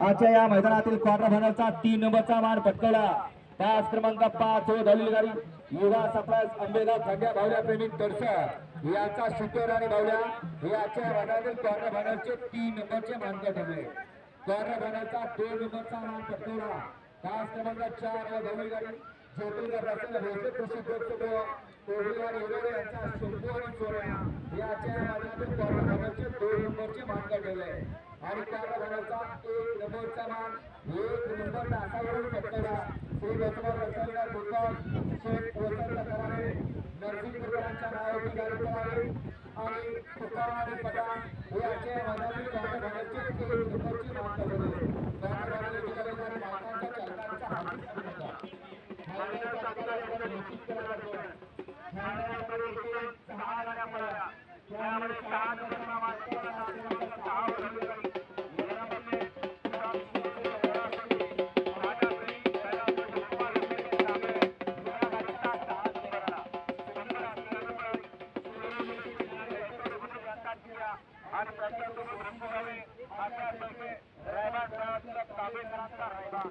आजच्या या मैदानातील क्वार्टर फायनलचा 3 नंबरचा मान पटकवला। तास क्रमांक 5 हो दलील गाडी युवा सप्लायर्स अंबेगाव खंड्या भावल्या प्रेमी तडसर याचा शूटर आणि भावल्या हे आजच्या मैदानातील क्वार्टर फायनलचे 3 नंबरचे मानकरी ठरले। क्वार्टर फायनलचा 2 नंबरचा मान पटकवला। तास क्रमांक 4 हो दलील गाडी ज्योतिर्ग रस्त्याला भोसले कृषी उपसभा कोहलीवाडी हिरोडे यांचा शंभू आणि चोऱ्या याच्या मैदानातील क्वार्टर फायनलचे 2 नंबरचे मानकरी ठरले। आणि क्वार्टर फायनलचा 1 नंबरचा मान 1 नंबर तासावरून पटकवला। श्री बसवराज रसायला फुटबॉल शेख वसंत करारे नरसिंहपुरांच्या नावाची गाडी पळाली आणि तुकाराम आणि पठाण हे आजच्या मैदानातील क्वार्टर फायनलचे 1 नंबरची मानकरी ठरले। क्वार्टर फायनल जिंकणाऱ्या मालकांच्या चालकांचा हार्दिक अभिनंदन। मैदानाचा अधिकारी निश्चित केला जातो। ठाण्याकडे 6 गाड्या पळाल्या त्यामुळे 6 नंबरचा मानकरी 6 वर आणि प्रत्येक रंगोळी आता पैसे रायबा ताबेदारांचा रायबा